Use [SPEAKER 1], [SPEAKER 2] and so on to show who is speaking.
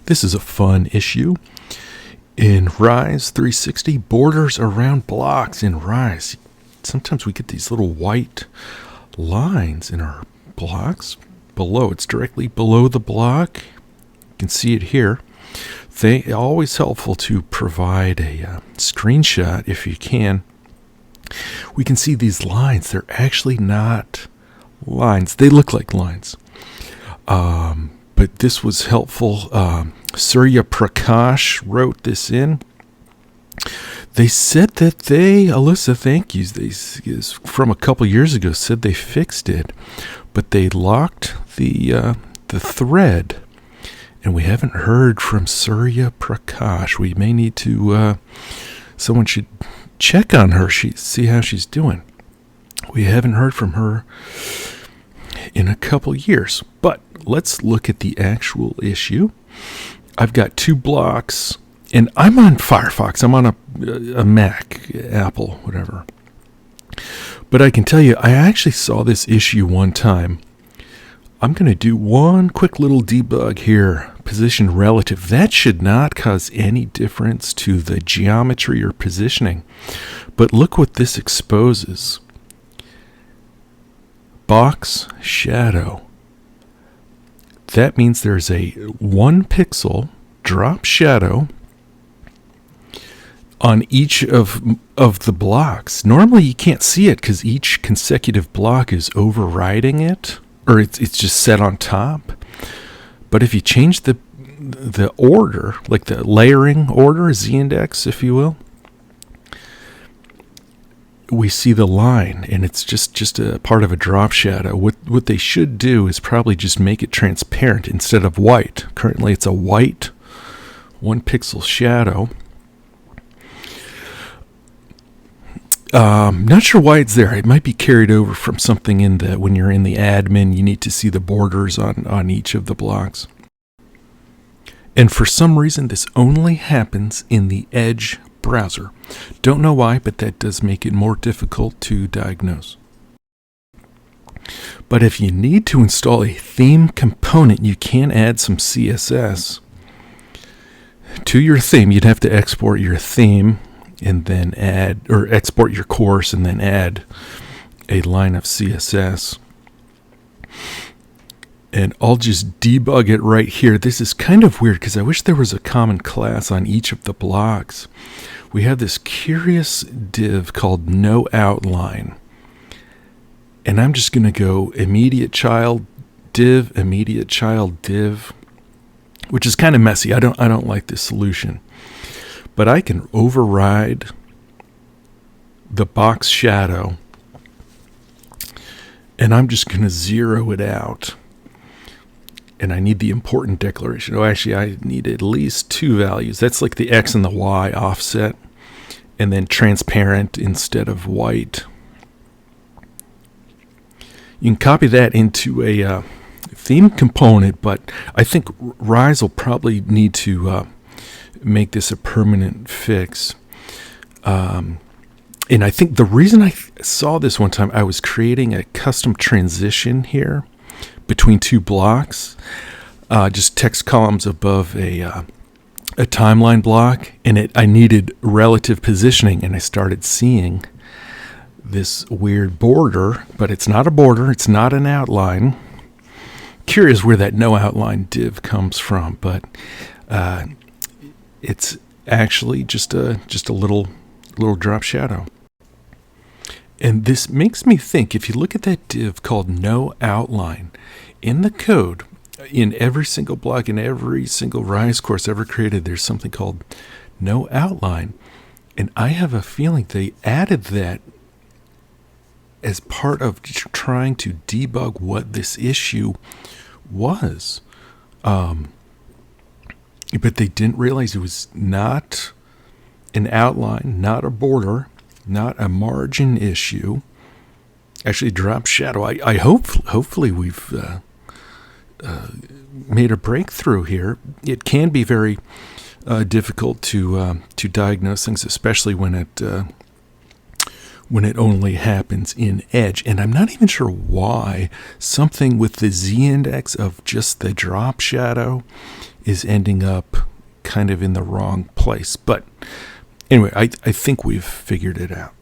[SPEAKER 1] This is a fun issue. In Rise 360, borders around blocks in Rise. Sometimes we get these little white lines in our blocks below. It's directly below the block. You can see it here. They always helpful to provide a screenshot if you can. We can see these lines. They're actually not lines. They look like lines. But this was helpful. Surya Prakash wrote this in. They said that Alyssa, thank you, is from a couple years ago, said they fixed it, but they locked the thread, and we haven't heard from Surya Prakash. We may need to, someone should check on her, see how she's doing. We haven't heard from her in a couple years, but let's look at the actual issue. I've got two blocks, and I'm on Firefox. I'm on a Mac, Apple, whatever. But I can tell you, I actually saw this issue one time. I'm going to do one quick little debug here. Position relative. That should not cause any difference to the geometry or positioning. But look what this exposes. Box shadow. That means there's a 1 pixel drop shadow on each of the blocks. Normally you can't see it because each consecutive block is overriding it, or it's just set on top. But if you change the order, like the layering order, z-index, if you will, we see the line, and it's just a part of a drop shadow. What they should do is probably just make it transparent instead of white. Currently it's a white 1 pixel shadow. Not sure why it's there. It might be carried over from something in when you're in the admin, you need to see the borders on each of the blocks. And for some reason, this only happens in the Edge browser. Don't know why, but that does make it more difficult to diagnose. But if you need to install a theme component, you can add some CSS to your theme. You'd have to export your theme and then export your course and then add a line of CSS. And I'll just debug it right here. This is kind of weird because I wish there was a common class on each of the blocks. We have this curious div called no outline. And I'm just going to go immediate child div, which is kind of messy. I don't like this solution. But I can override the box shadow, and I'm just going to zero it out. And I need the important declaration. Oh, actually, I need at least 2 values. That's like the X and the Y offset, and then transparent instead of white. You can copy that into a theme component, but I think Rise will probably need to make this a permanent fix. And I think the reason I saw this one time, I was creating a custom transition here between 2 blocks, just text columns above a timeline block, and I needed relative positioning, and I started seeing this weird border, but it's not a border, it's not an outline. Curious where that no outline div comes from, but it's actually just a little drop shadow. And this makes me think, if you look at that div called no outline, in the code, in every single block, in every single Rise course ever created, there's something called no outline. And I have a feeling they added that as part of trying to debug what this issue was. But they didn't realize it was not an outline, not a border, not a margin issue. Actually, drop shadow. I hopefully we've made a breakthrough here. It can be very difficult to diagnose things, especially when when it only happens in edge. And I'm not even sure why something with the z-index of just the drop shadow is ending up kind of in the wrong place. But anyway, I think we've figured it out.